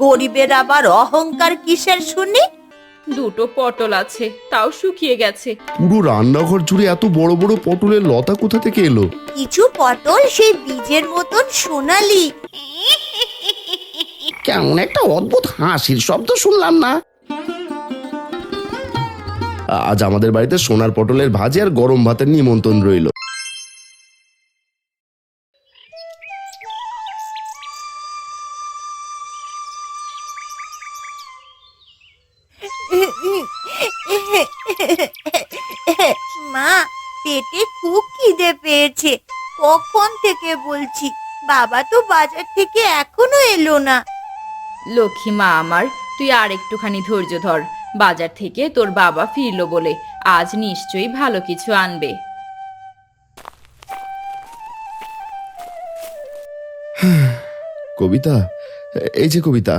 গরিবের আবার অহংকার কিসের শুনি? দুটো পটল আছে, তাও শুকিয়ে গেছে। পুরো রান্নাঘর জুড়ে এত বড় বড় পটলের লতা কোথা থেকে এলো? কিছু পটল সেই বীজের মতন সোনালি। কেমন একটা অদ্ভুত হাসির শব্দ শুনলাম না? আজ আমাদের বাড়িতে সোনার পটলের ভাজি আর গরম ভাতের নিমন্ত্রণ রইল। মা, পেটে খুব খিদে পেয়েছে। কখন থেকে বলছি, বাবা তো বাজার থেকে এখনো এলো না। লক্ষ্মী মা আমার, তুই আর একটুখানি ধৈর্য ধর। বাজার থেকে তোর বাবা ফিরলো বলে আজ নিশ্চয়ই ভালো কিছু আনবে। কবিতা, এই যে কবিতা,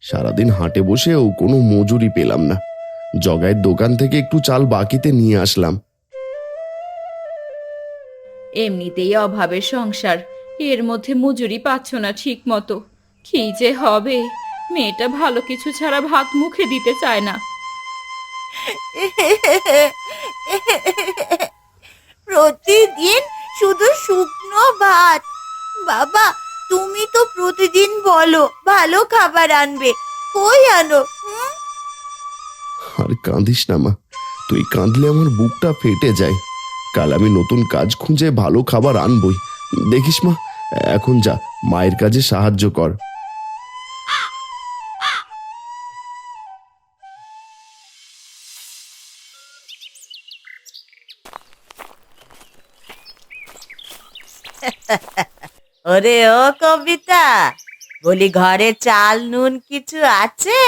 সারাদিন হাটে বসেও কোনো মজুরি পেলাম না। জগাইয়ের দোকান থেকে একটু চাল বাকিতে নিয়ে আসলাম। এমনিতেই অভাবের সংসার, এর মধ্যে মজুরি পাচ্ছ না ঠিক মতো। কি যে হবে, মেয়েটা ভালো কিছু ছাড়া ভাত মুখে দিতে চায় না। প্রতিদিন শুধু শুকনো ভাত। বাবা, তুমি তো প্রতিদিন বলো ভালো খাবার আনবে, কই আনো? আর কাঁদিস না মা, তুই কাঁদলে আমার বুকটা ফেটে যায়। কাল আমি নতুন কাজ খুঁজে ভালো খাবার আনবই। দেখিস মা, এখন যা, মায়ের কাজে সাহায্য কর। ওরে ও কবিতা, বলি ঘরে চাল নুন কিছু আছে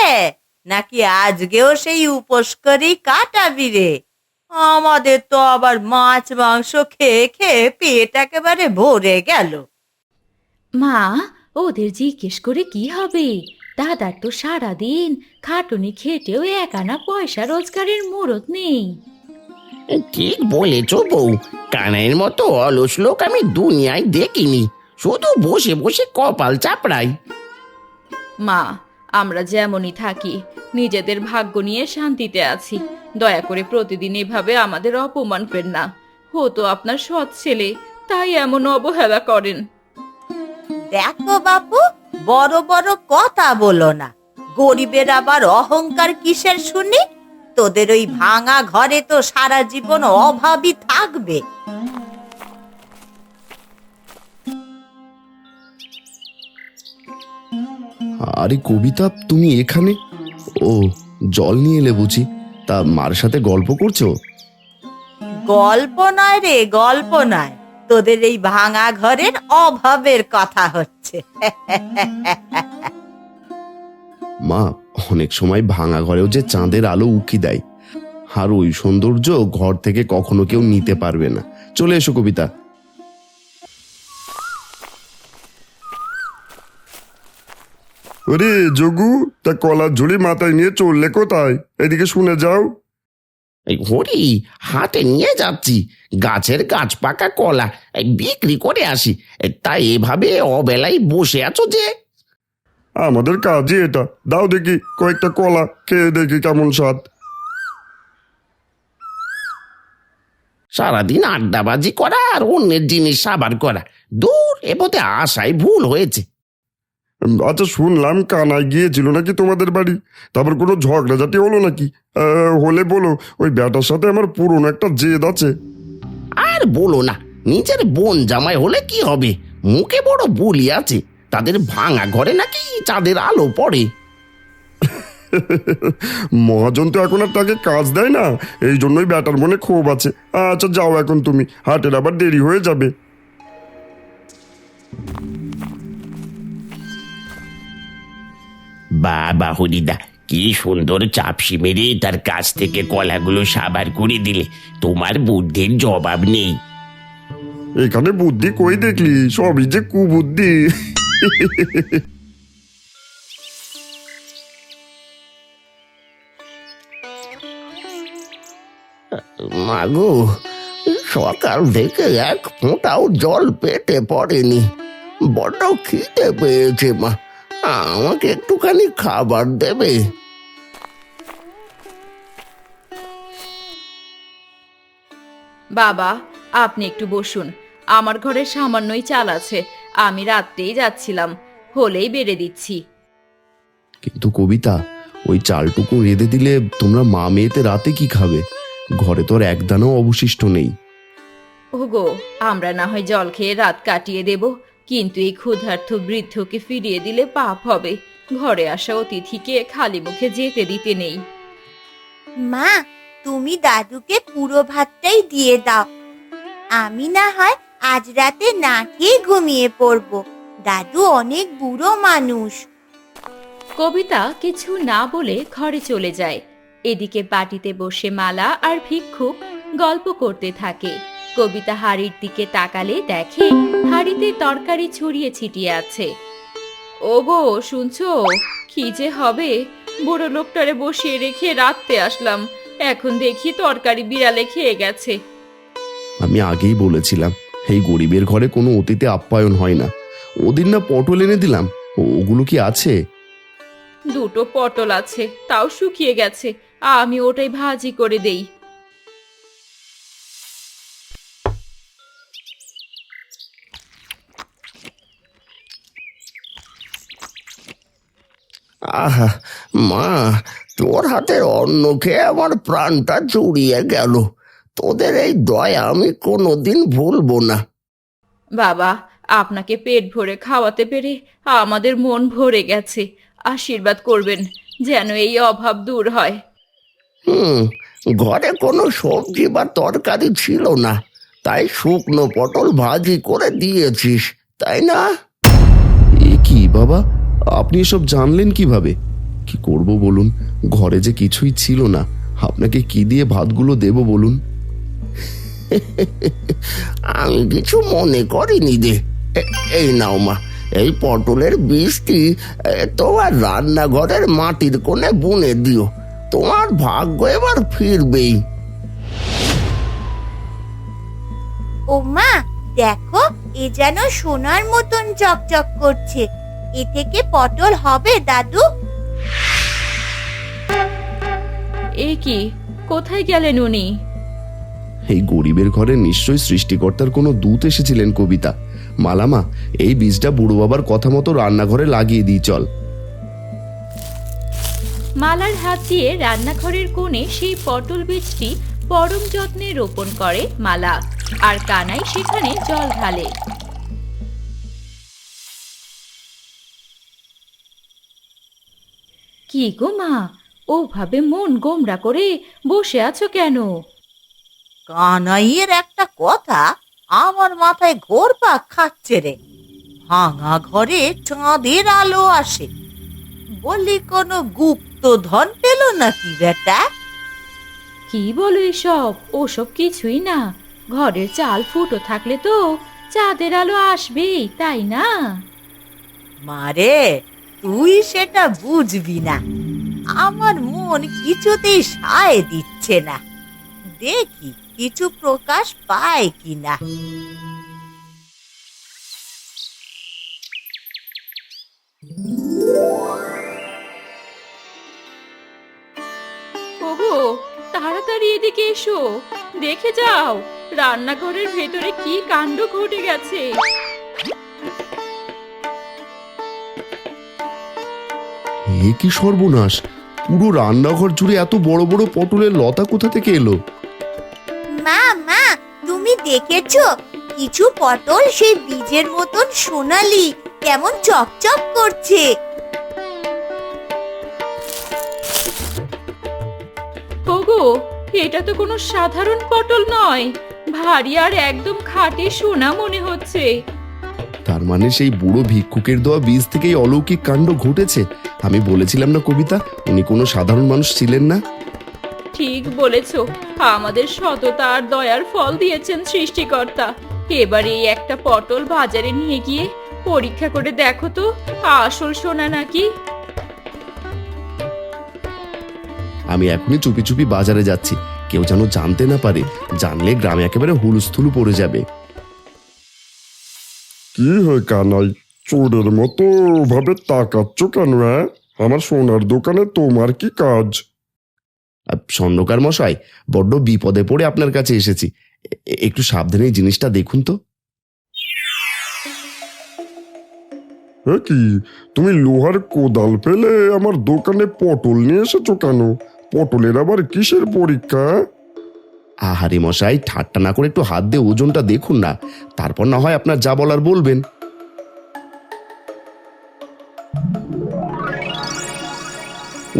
নাকি আজকেও সেই উপোস করেই কাটাবি রে? আমাদের তো আবার মাছ মাংস খেয়ে খেয়ে পেট একেবারে ভরে গেল। মা, ওদের জিজ্ঞেস করে কি হবে? দাদার তো সারাদিন খাটুনি খেটেও এক আনা পয়সা রোজগারের মুরত নেই। ঠিক বলেছ বউ, কানাইয়ের মতো অলস লোক আমি দুনিয়ায় দেখিনি। শুধু বসে বসে কপাল চাপড়াই। মা, আমরা যেমনই থাকি নিজেদের ভাগ্য নিয়ে শান্তিতে আছি। দয়া করে প্রতিদিন এভাবে আমাদের অপমান করেন না। ও তো আপনার সৎ ছেলে, তাই এমন অবহেলা করেন। দেখো বাপু, বড় বড় কথা বলো না। গরিবের আবার অহংকার কিসের শুনি? তোদের ওই ভাঙা ঘরে তো সারা জীবন অভাবই থাকবে। আরে কবিতা, তুমি এখানে? ও, জল নিয়ে এলে বুঝি? তা মার সাথে গল্প করছো? গল্প নয় রে, গল্প নয়, তোদের এই ভাঙা ঘরের অভাবের কথা হচ্ছে। মা, অনেক সময় ভাঙা ঘরেও যে চাঁদের আলো উকি দেয়, আর ওই সৌন্দর্য ঘর থেকে কখনো কেউ নিতে পারবে না। চলে এসো কবিতা। ওরে যোগু, তা কলার ঝুড়ি মাথায় নিয়ে চললে কোথায়? এদিকে শুনে যাও। এই হরি, হাটে নিয়ে যাচ্ছি গাছের গাছ পাকা কলা, এই বিক্রি করে আসি। তাই এভাবে অবেলায় বসে আছো যে? আমাদের কাজই এটা। দাও দেখি কয়েকটা কলা, খেয়ে দেখি কেমন স্বাদ। সারাদিন আড্ডাবাজি করা আর অন্যের জিনিস সাবার করা, দূর, এ পথে আসাই ভুল হয়েছে। আচ্ছা, শুনলাম কানাই গিয়েছিল নাকি তোমাদের বাড়ি? তারপর কোনো ঝগড়াঝাটি হলো নাকি? হলে বলো, ওই ব্যাটার সাথে আমার পুরনো একটা জেদ আছে। আর বলো না, নিজের বোন জামাই হলে কি হবে, মুখে বড় বুলি আছে। তাদের ভাঙা ঘরে নাকি চাঁদের আলো পড়ে। মহাজন তো এখন আর তাকে কাজ দেয় না, এই জন্যই ব্যাটার মনে ক্ষোভ আছে। আচ্ছা যাও এখন তুমি, হাটের আবার দেরি হয়ে যাবে। বাবা হরিদা, কি সুন্দর চাপসি মেরে তার কাছ থেকে কলাগুলো সাবার করে দিলে। তোমার বুদ্ধির জবাব নেই। এখানে বুদ্ধি কই দেখলি, সবই যে কুবুদ্ধি। মাগো, সকাল থেকে এক ফোঁটাও জল পেটে পড়েনি। বড্ড খিদে পেয়েছে মা। আমাকে একটুখানি খাবার দেবে? বাবা, আপনি একটু বসুন। আমার ঘরে সামান্যই চাল আছে, আমি রাত্রেই যাচ্ছিলাম, হলেই বেড়ে দিচ্ছি। কিন্তু কবিতা, ওই চালটুকু রেঁধে দিলে তোমরা মা মেয়েতে রাতে কি খাবে? ঘরে তো আর এক দানাও অবশিষ্ট নেই। ওগো, আমরা না হয় জল খেয়ে রাত কাটিয়ে দেব, কিন্তু এই ক্ষুধার্ত বৃদ্ধকে ফিরিয়ে দিলে পাপ হবে। ঘরে আসা অতিথিকে খালি মুখে যেতে দিতে নেই। মা, তুমি দাদুকে পুরো ভাতটাই দিয়ে দাও। আমি না হয় আজ রাতে না খেয়ে ঘুমিয়ে পড়ব। দাদু অনেক বুড়ো মানুষ। কবিতা কিছু না বলে ঘরে চলে যায়। এদিকে বাটিতে বসে মালা আর ভিক্ষুক গল্প করতে থাকে। কবিতা হাড়ির দিকে তাকালে দেখে হাড়িতে তরকারি ছড়িয়ে ছিটিয়ে আছে। ওগো, শুনছো? কি যে হবে! বুড়ো লোকটারে বসিয়ে রেখে রাত্রে আসলাম, এখন দেখি তরকারি বিড়ালে খেয়ে গেছে। আমি আগেই বলেছিলাম, এই গরিবের ঘরে কোনো অতিথি আপ্যায়ন হয় না। ওদিন না পটল এনে দিলাম, ওগুলো কি আছে? দুটো পটল আছে, তাও শুকিয়ে গেছে। আমি ওটাই ভাজি করে দেই। আহা, মা, তোর হাতের অন্ন খেয়ে আমার প্রাণটা জুড়িয়ে গেল। তোদের এই দয়া আমি কোনোদিন ভুলবো না। বাবা, আপনাকে পেট ভরে খাওয়াতে পেরে আমাদের মন ভরে গেছে। আশীর্বাদ করবেন যেন এই অভাব দূর হয়। ঘরে কোনো সবজি বা তরকারি ছিল না, তাই শুকনো পটল ভাজি করে দিয়েছিস, তাই না? এ কি বাবা, আপনি এসব জানলেন কিভাবে? কি করব বলুন, ঘরে যে কিছুই ছিল না। আপনাকে কি দিয়ে ভাতগুলো দেব বলুন? আমি কিছু মনে করিনি রে। এই নাও মা, এই পটলের বীজটি তোমার রান্নাঘরের মাটির কোণে বুনে দিও। তোমার ভাগ্য এবার ফিরবেই। ও মা, দেখো, এ যেন সোনার মতন চকচক করছে। এ থেকে পটল হবে দাদু? এ কি, কোথায় গেলেন উনি? এই গরিবের ঘরে নিশ্চয়ই সৃষ্টিকর্তার কোনো দূত এসেছিলেন কবিতা। মালামা, এই বীজটা বুড়ো বাবার কথা মতো রান্নাঘরে লাগিয়ে দিই চল। মালার হাত দিয়ে রান্নাঘরের কোণে সেই পটল বীজটি পরম যত্নে রোপণ করে মালা, আর কানাই সেখানে জল ঢালে। কি গো মা, ওভাবে মন গোমড়া করে বসে আছো কেন? কানাইয়ের একটা কথা আমার মাথায় ঘোরপাক খাচ্ছে রে। ভাঙা ঘরে চাঁদের আলো আসে, বলি কোনো গুপ্তধন পেল নাকি বেটা? কি বলো এসব? ওসব কিছুই না। ঘরের চাল ফুটো থাকলে তো চাঁদের আলো আসবেই, তাই না? মারে, তুই সেটা বুঝবি না। আমার মন কিছুতেই সায় দিচ্ছে না, দেখি কিছু প্রকাশ পায় কিনা। ওগো, তাড়াতাড়ি এদিকে এসো, দেখে যাও রান্নাঘরের ভেতরে কি কাণ্ড ঘটে গেছে। এ কি সর্বনাশ! পুরো রান্নাঘর জুড়ে এত বড় বড় পটলের লতা কোথা থেকে এলো? মা, মা, তুমি দেখেছো? কিছু পটল সেই বীজের মতন সোনালি, কেমন চকচক করছে। ওগো, এটা তো কোনো সাধারণ পটল নয়, ভারী আর একদম খাঁটি সোনা মনে হচ্ছে। তার মানে সেই বুড়ো ভিক্ষুকের দেওয়া বীজ থেকেই অলৌকিক কাণ্ড ঘটেছে। আমি বলেছিলাম না কবিতা, উনি কোনো সাধারণ মানুষ ছিলেন না। ঠিক বলেছ, আমাদের সততা আর দয়ার ফল দিয়েছেন সৃষ্টিকর্তা। এবার এই একটা পটল বাজারে নিয়ে গিয়ে পরীক্ষা করে দেখো তো আসল সোনা নাকি। আমি এখনই চুপি চুপি বাজারে যাচ্ছি, কেউ যেন জানতে না পারে। জানলে গ্রামে একেবারে হুলস্থুলু পড়ে যাবে। কি হয় কানাই, চোরের মতো ভাবে তাকাচ্ছ কেন? হ্যাঁ, আমার সোনার দোকানে তোমার কি কাজ? স্বর্ণকার মশাই, বড্ড বিপদে পড়ে আপনার কাছে এসেছি। একটু সাবধানে এই জিনিসটা দেখুন তো। হ্যাঁ, কি তুমি লোহার কোদাল ফেলে আমার দোকানে পটল নিয়ে এসেছো কেন? পটলের আবার কিসের পরীক্ষা? আহারে মশাই, ঠাট্টা না করে একটু হাত দিয়ে ওজনটা দেখুন না, তারপর না হয় আপনার যা বলার বলবেন।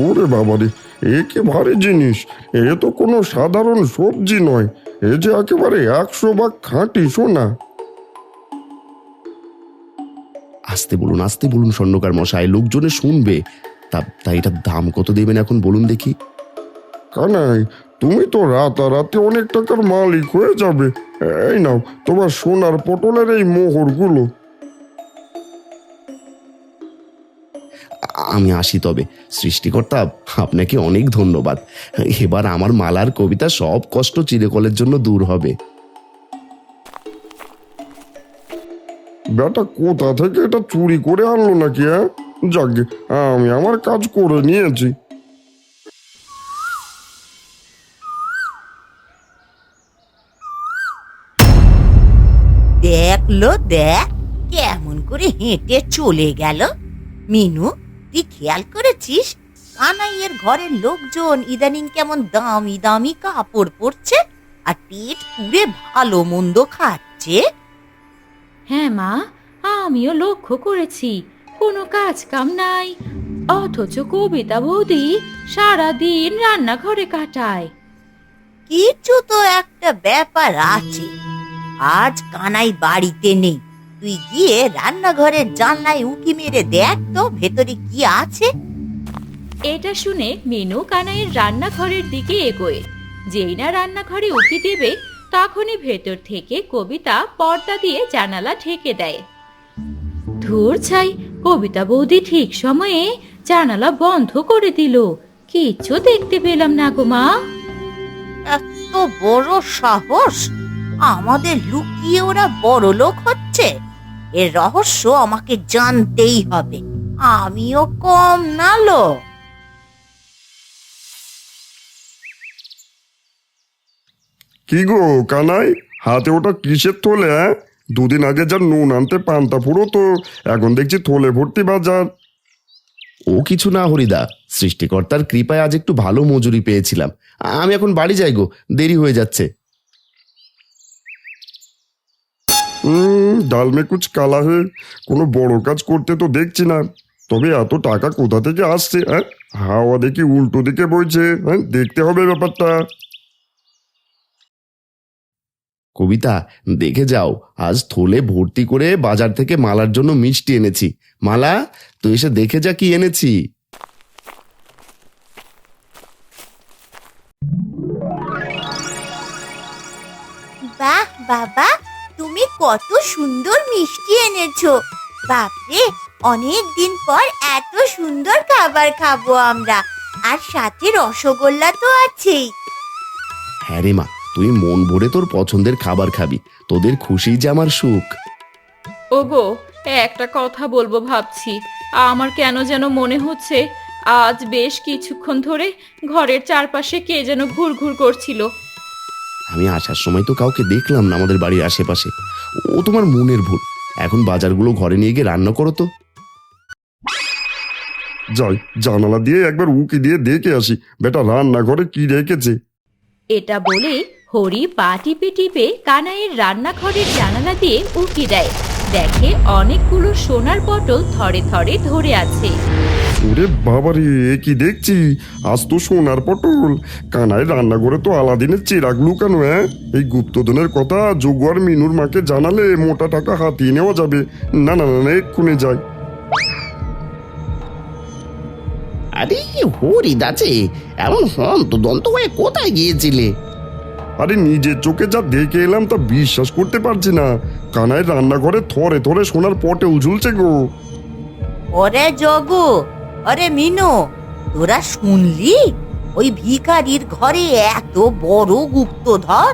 ওরে বাবারে, এ কি ভারী জিনিস! এ তো কোনো সাধারণ সবজি নয়, এ যে একেবারে 100 ভাগ খাঁটি সোনা। আস্তে বলুন স্বর্ণকার মশাই, লোকজনে শুনবে। তাই এটার দাম কত দেবেন এখন বলুন দেখি। কানাই, তুমি তো রাতারাতি অনেক টাকার মালিক হয়ে যাবে। এই নাও তোমার সোনার পটলের এই মোহরগুলো। আমি আসি তবে। সৃষ্টিকর্তা, আপনাকে অনেক ধন্যবাদ। এবার আমার মালার কবিতা সব কষ্ট চিরকালের জন্য দূর হবে। বেটা কোথা থেকে এটা চুরি করে আনলো নাকি? হ্যাঁ, যাকে আমি আমার কাজ করে নিয়েছি। দেখলো দেখ কেমন করে হেঁটে চলে গেল। মিনু, তুই খেয়াল করেছিস কানাইয়ের ঘরের লোকজন ইদানিং কেমন দামি দামি কাপড় পরছে আর পেট পুড়ে ভালো মন্দ খাচ্ছে? হ্যাঁ মা, আমিও লক্ষ্য করেছি কোনো কাজ কাম নাই, অথচ কবিতা বৌদি সারাদিন রান্নাঘরে কাটায়। কিছু তো একটা ব্যাপার আছে। আজ কানাই বাড়িতে নেই, তুই গিয়ে রান্নাঘরের জানলায় উঁকি মেরে দেখ তো ভেতরে কি আছে। এটা শুনে মিনু কানাইয়ের রান্নাঘরের দিকে এগোয়। যেই না রান্নাঘরে উকি দেবে তখনই ভেতর থেকে কবিতা পর্দা দিয়ে জানালা ঢেকে দেয়। ধুর ছাই, কবিতা বৌদি ঠিক সময়ে জানালা বন্ধ করে দিল, কিচ্ছু দেখতে পেলাম না গো মা। এত বড় সাহস! আমাদের লুকিয়ে ওরা বড় লোক হচ্ছে। এর রহস্য আমাকে জানতেই হবে। আমিও কম নালো। কি গো কানাই, হাতে ওটা কিসের থলে? হ্যাঁ, দুদিন আগে যা নুন আনতে পান্তা ফুরো, তো এখন দেখছি থলে ভর্তি বাজার। ও কিছু না হরিদা, সৃষ্টিকর্তার কৃপায় আজ একটু ভালো মজুরি পেয়েছিলাম। আমি এখন বাড়ি যাই গো, দেরি হয়ে যাচ্ছে। ডাল মে কুচ কালা হে। কোনো বড় কাজ করতে তো দেখছি না, তবে এত টাকা কোথা থেকে আসছে? হ্যাঁ, হাওয়া দেখি উল্টো দিকে বইছে। হ্যাঁ, দেখতে হবে ব্যাপারটা। কবিতা, দেখে যাও, আজ থলে ভর্তি করে বাজার থেকে মালার জন্য মিষ্টি এনেছি। মালা, তুই এসে দেখে যা কি এনেছি। বাহ বাবা, তুমি কত সুন্দর মিষ্টি এনেছো। বাপরে, অনেক দিন পর এত সুন্দর খাবার খাবো আমরা। আর সাথে রসগোল্লা তো আছেই। হ্যাঁ রে মা, তুই মন ভরে তোর পছন্দের খাবার খাবি। তোদের খুশি যে আমার সুখ। ওগো, একটা কথা বলবো ভাবছি। আমার কেন যেন মনে হচ্ছে আজ বেশ কিছুক্ষণ ধরে ঘরের চারপাশে কে যেন ঘুরঘুর করছিল। আমি আসার সময় তো কাউকে দেখলাম না আমাদের বাড়ির আশেপাশে। ও তোমার মনের ভুল। এখন বাজারগুলো ঘরে নিয়ে গিয়ে রান্না করো তো। যাই, জানালা দিয়ে একবার উকি দিয়ে দেখে আসি বেটা রান্নাঘরে কি রেখেছে। এটা বলে হরি পা টিপে টিপে কানাইয়ের রান্নাঘরের জানালা দিয়ে উকি দেয়। দেখে অনেকগুলো সোনার পটল থরে থরে ধরে আছে। ওরে বাবারে, এ কি দেখছি! আজ তো সোনার পটল। কানাই রান্নাঘরে তো আলাদিনের চিরাগ লুকানো। হ্যাঁ, এই গুপ্তধনের কথা যোগু আর মিনুর মাকে জানালে মোটা টাকা হাতিয়ে নেওয়া যাবে। না না না, এক্ষুনি যাই। আরে হরিদা যে, এমন হন্তদন্ত হয়ে কোথায় গিয়েছিলে? আরে নিজের চোখে যা দেখে এলাম তা বিশ্বাস করতে পারছি না। কানাই রান্নাঘরে থরে থরে সোনার পটল ঝুলছে গো। ওরে জগু, ওরে মিনু, তোরা শুনলি ওই ভিখারির ঘরে এত বড় গুপ্তধন,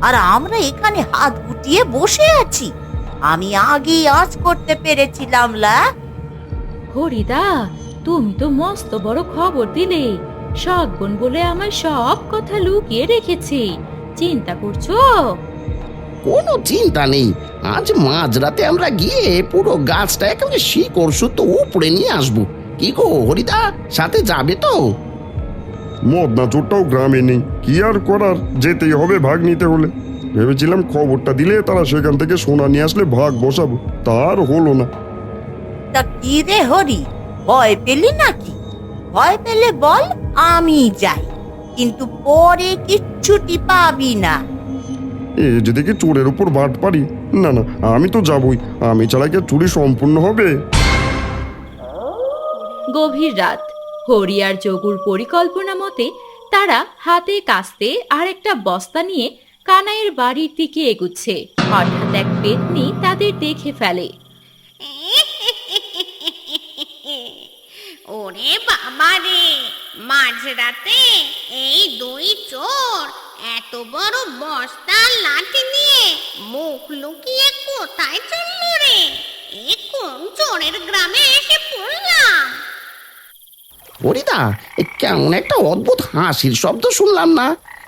আর আমরা এখানে হাত গুটিয়ে বসে আছি। আমি আগেই আজ করতে পেরেছিলাম লা। হরিদা, তুমি তো মস্ত বড় খবর দিলে। সৎ বোন বলে আমার সব কথা লুকিয়ে রেখেছি, চিন্তা করছো? কোনো চিন্তা নেই, আজ মাঝরাতে আমরা গিয়ে পুরো গাছটা একেবারে শিকড় সুতো উপড়ে নিয়ে আসবো। কি গো হরিদা, সাথে যাবে তো? মদনা চোরটাও গ্রামে নেই, কি আর করার, যেতেই হবে ভাগ নিতে হলে। ভেবেছিলাম খবরটা দিলে তারা সেখান থেকে সোনা নিয়ে আসলে ভাগ বসাবো, তার হলো না। তা কি রে হরি, ভয় পেলি নাকি? ভয় পেলে বল, আমি যাই, কিন্তু পরে কিচ্ছুটি পাবি না। এ যেদিকে চোরের উপর বাট পারি, না না, আমি তো যাবই, আমি ছাড়া কি আর চুরি সম্পূর্ণ হবে? গভীর রাত। হরি আর যোগুর পরিকল্পনা মতে তারা হাতে কাস্তে আর একটা বস্তা নিয়ে কানাইয়ের বাড়ির দিকে এগুচ্ছে। হঠাৎ এক পেতনি তাদের দেখে ফেলে। ওরে বাবা রে, মাঝরাতে এই দুই চোর এত বড় বস্তা লাঠি নিয়ে মুখ লুকিয়ে কোথায় চললো রে? এ কোন চোরের গ্রামে এসে পড়লাম? হরিদা, এ কেমন একটা অদ্ভুত হাসির শব্দ শুনলাম না?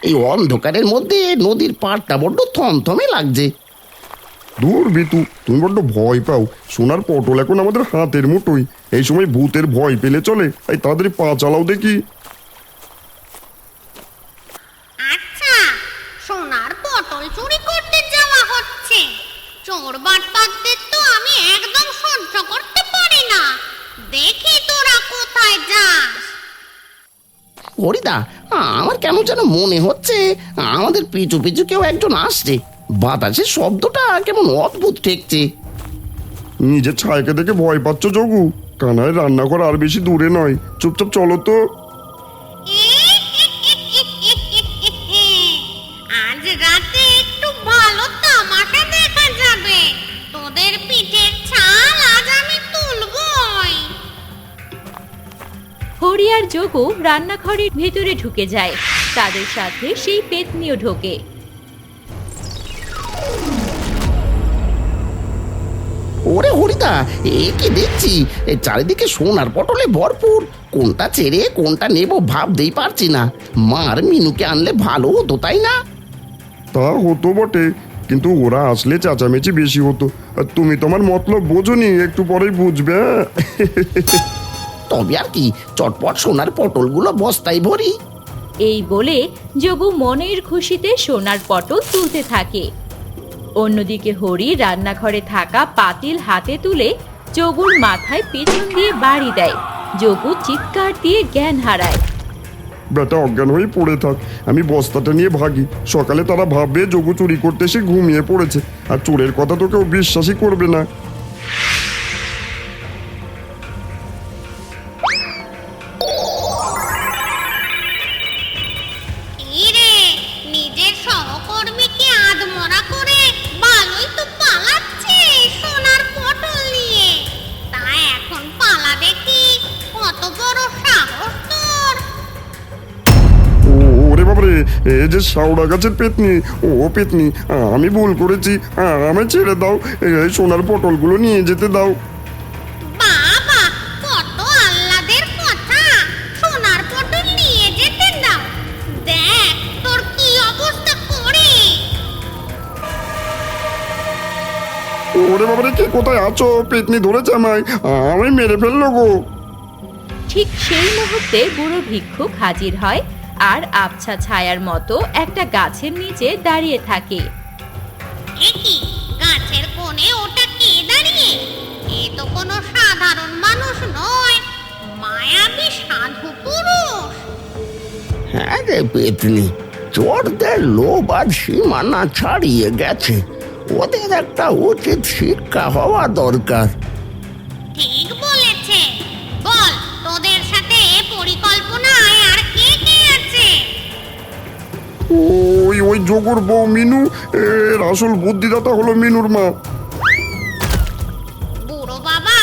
এই অন্ধকারের মধ্যে নদীর পাড়টা বড্ড থমথমে লাগছে। দূর বিতু, তুমি বড্ড ভয় পাও। সোনার পটল এখন আমাদের হাতের মুঠোই, এই সময় ভূতের ভয় পেলে চলে? এই তাড়াতাড়ি পা চালাও দেখি। আচ্ছা, সোনার পটল চুরি করতে যাওয়া হচ্ছে। চোর বাটপারদের তো আমি একদম সহ্য করতে পারি না। দেখি তোরা কোথায় যাস। হরিদা, আমার কেমন যেন মনে হচ্ছে আমাদের পিছু পিছু কেউ একজন আসছে। বাতাসের শব্দটা কেমন অদ্ভুত ঠেকছে। নিজের ছায়াকে দেখে ভয় পাচ্ছ যোগু? কানায় রান্নাঘর আর বেশি দূরে নয়, চুপচাপ চলো তো। আজ রাতে একটু ভালো তামাশা দেখা যাবে। তোদের পিঠের ছাল আজ আমি তুলবই। হরি আর যোগু রান্নাঘরের ভেতরে ঢুকে যায়। তাদের সাথে সেই পেতনিও ঢোকে। ওরে হরিদা, এ কি দেখছি? এ চারিদিকে সোনার পটলে ভরপুর। কোনটা ছেড়ে কোনটা নেব ভাবতেই পারছি না। মার মিনুকে আনলে ভালো হতো, তাই না? তা হতো বটে, কিন্তু ওরা আসলে চেঁচামেচি বেশি হতো। আর তুমি তোমার মতলব বোঝনি, একটু পরেই বুঝবে। তবে আর কি, চটপট সোনার পটলগুলো বস্তায় ভরি। এই বলে যোগু মনের খুশিতে সোনার পটল তুলতে থাকে। অন্যদিকে হরি রান্নাঘরে থাকা পাতিল হাতে তুলে যোগুর মাথায় পেছন দিয়ে বাড়ি দেয়। যোগু চিৎকার দিয়ে জ্ঞান হারায়। বেটা অজ্ঞান হয়ে পড়ে থাক, আমি বস্তাটা নিয়ে ভাগি। সকালে তারা ভাববে যোগু চুরি করতে এসে ঘুমিয়ে পড়েছে, আর চোরের কথা তো কেউ বিশ্বাসই করবে না। ইরে, নিজের সহকর্মীকে আধমরা করে ভালোই তো পালাচ্ছে সোনার পটল নিয়ে। তা এখন পালা দেখি, কত বড় সাহস তোর। ওরে বাবারে, এ যে শাওড়া গাছের পেতনি। ও পেতনি, আমি ভুল করেছি, আমায় ছেড়ে দাও। এই সোনার পটলগুলো নিয়ে যেতে দাও। বাবা, কত আহ্লাদের কথা। সোনার পটল নিয়ে যেতে দাও। দেখ তোর কি অবস্থা করে। ওরে বাবারে, কে কোথায় আছো? পেতনি ধরেছে আমায়, আমায় মেরে ফেললো গো। ঠিক সেই মুহূর্তে বুড়ো ভিক্ষুক হাজির হয় আর আবছা ছায়ার মতো একটা গাছের নিচে দাঁড়িয়ে থাকে। এ কি, গাছের কোণে ওটা কে দাঁড়িয়ে? এ তো কোনো সাধারণ মানুষ নয়, মায়াবী সাধু পুরুষ। হ্যাঁ রে পেতনি, চোরদের লোভ আর সীমানা ছাড়িয়ে গেছে। ওদের একটা উচিত শিক্ষা হওয়া দরকার। ঠিক বলেছে। বল, তোদের সাথে পরিকল্পনায় আর কে কে আছে? ওই যোগর বউ মিনু, এর আসল বুদ্ধিদাতা হলো মিনুর মা। বুড়ো বাবা,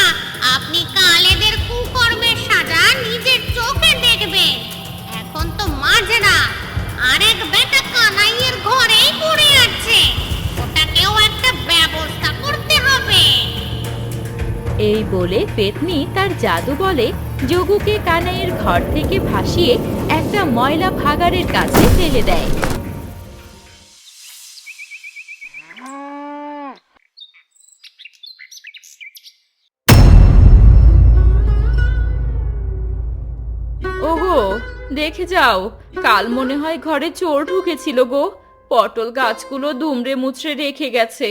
আপনি কাল এদের কুকর্মের সাজা নিজের চোখে দেখবেন। এখন তো মাঝরাত, আরেক বেটা কানাইয়ের ঘরেই পড়ে আছে। ওটাকেও একটা ব্যবস্থা করতে বলে পেতনি তার জাদু বলে যোগুকে কানাইয়ের ঘর থেকে ভাসিয়ে একটা ময়লা ভাগাড়ের কাছে ফেলে দেয়। ওগো, দেখে যাও, কাল মনে হয় ঘরে চোর ঢুকেছিল গো। পটল গাছগুলো দুমড়ে মুচড়ে রেখে গেছে।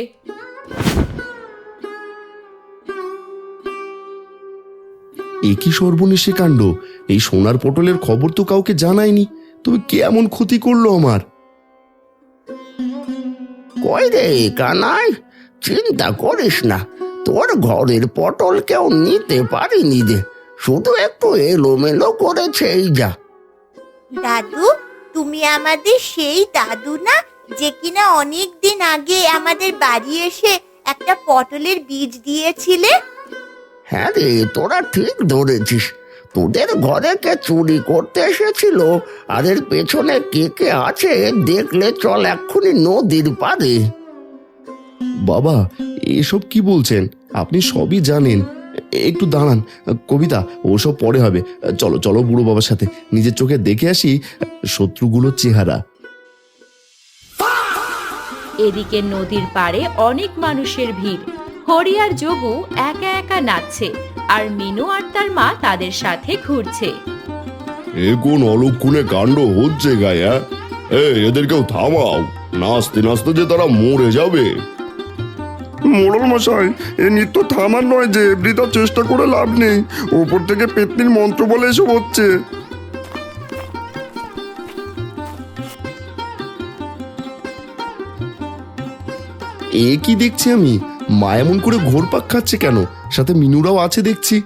এ কি সর্বনেশে কাণ্ড! এই সোনার পটলের খবর তো কাউকে জানায়নি, তবে কে এমন ক্ষতি করলো আমার? কই রে কানাই, চিন্তা করিস না, তোর ঘরের পটল কেউ নিতে পারিনি রে, শুধু একটু এলোমেলো করেছে এই যা। দাদু, তুমি আমাদের সেই দাদু না, যে কিনা অনেক দিন আগে আমাদের বাড়ি এসে একটা পটলের বীজ দিয়েছিলে? হ্যাঁ রে, তোরা ঠিক ধরেছিস। তোদের ঘরে কে চুরি করতে এসেছিল আর এর পেছনে কে কে আছে দেখলে চল এক্ষুনি নদীর পাড়ে। বাবা, এসব কি বলছেন? আপনি সবই জানেন। একটু দাঁড়ান কবিতা, ওসব পরে হবে। চলো চলো বুড়ো বাবার সাথে নিজের চোখে দেখে আসি শত্রুগুলোর চেহারা। এদিকে নদীর পাড়ে অনেক মানুষের ভিড়। হরি আর যোগু একা একা নাচছে, আর মিনু আর তার মা তাদের সাথে ঘুরছে। এ কোন অলক্ষণে কাণ্ড হচ্ছে গায়া? এদেরকেও থামাও, নাচতে নাচতে যে তারা মরে যাবে। মোড়ল মশাই, এ নৃত্য থামার নয় যে, বৃথা চেষ্টা করে লাভ নেই। ওপর থেকে পেতনির মন্ত্র বলে এসব হচ্ছে। এ কি দেখছি আমি? মা এমন করে ঘোরপাক খাচ্ছে কেন? সাথে মিনুরাও আছে দেখছি।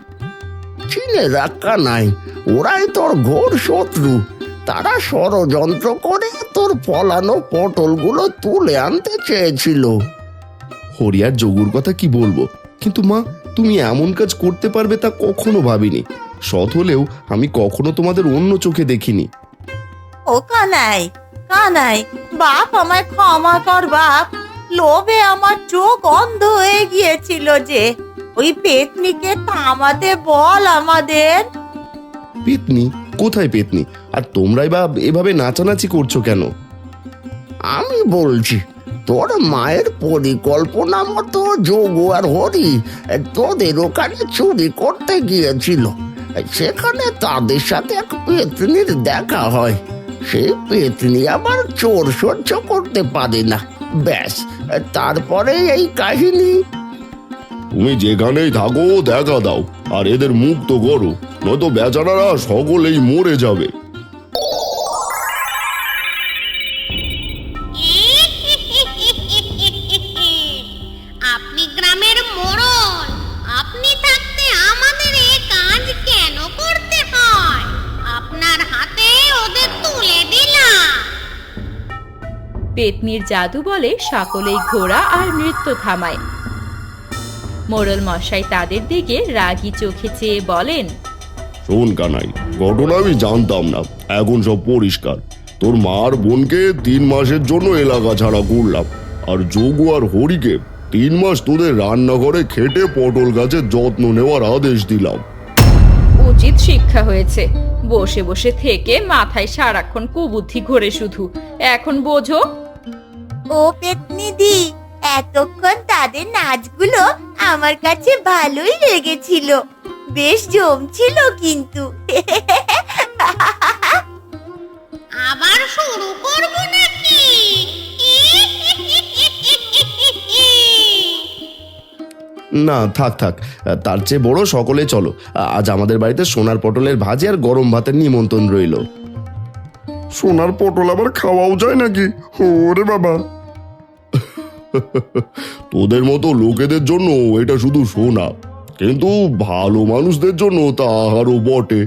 চিনে রাখা নাই, ওরাই তোর ঘোর শত্রু। তারা ষড়যন্ত্র করে তোর ফলানো পটলগুলো তুলে আনতে চেয়েছিল। হরিয়ার যোগুর কথা কি বলবো, কিন্তু মা, তুমি এমন কাজ করতে পারবে তা কখনো ভাবিনি। সৎ হলেও আমি কখনো তোমাদের অন্য চোখে দেখিনি। ও কানাই, কানাই, বাপ আমায় ক্ষমা কর বাপ। লোভে আমার চোখ অন্ধ হয়ে গিয়েছিল যে। ওই পেতনিকে থামাতে বল আমাদের। পেতনি? কোথায় পেতনি? আর তোমরাই বা এভাবে নাচানাচি করছো কেন? আমি বলছি, তোর মায়ের পরিকল্পনা মতো যোগু আর হরি তোদের ওখানে চুরি করতে গিয়েছিল। সেখানে তাদের সাথে এক পেতনির দেখা হয়। সেই পেতনি আবার চোর সহ্য করতে পারে না। ব্যাস, তারপরে এই কাহিনী। তুমি যেখানেই থাকো দেখা দাও, আর এদের মুক্ত করো, নয়তো বেচারারা সকলেই মরে যাবে। আপনি গ্রামের মোড়ল, আপনি থাকতে আমাদের এ কাজ কেন করতে হয়? আপনার হাতে ওদের তুলে দিলাম। পেতনির জাদু বলে সকলেই ঘোড়া আর নৃত্য থামায়। মোড়ল মশাই তাদের দিকে রাগী চোখে চেয়ে বলেন, শোন কানাই, ঘটনা আমি জানতাম না, এখন সব পরিষ্কার। তোর মার বোনকে 3 মাসের জন্য এলাকা ছাড়া করলাম, আর যোগু আর হরিকে 3 মাস তোদের রান্নাঘরে খেটে পটল গাছের যত্ন নেওয়ার আদেশ দিলাম। উচিত শিক্ষা হয়েছে। বসে বসে থেকে মাথায় সারাক্ষণ কুবুদ্ধি ঘোরে শুধু। এখন বোঝো। ও পেতনিদি, এতক্ষণ তাদের নাচগুলো আমার কাছে ভালোই লেগেছিল, বেশ জমছিল কিন্তু। আবার শুরু করব নাকি? না, থাক থাক, তার চেয়ে বড় সকলে চলো, আজ আমাদের বাড়িতে সোনার পটলের ভাজি আর গরম ভাতের নিমন্ত্রণ রইল। সোনার পটল আবার খাওয়াও যায় নাকি? ওরে বাবা! তোদের মতো লোকেদের জন্য এটা শুধু সোনা, কিন্তু ভালো মানুষদের জন্য তা আরো বটে।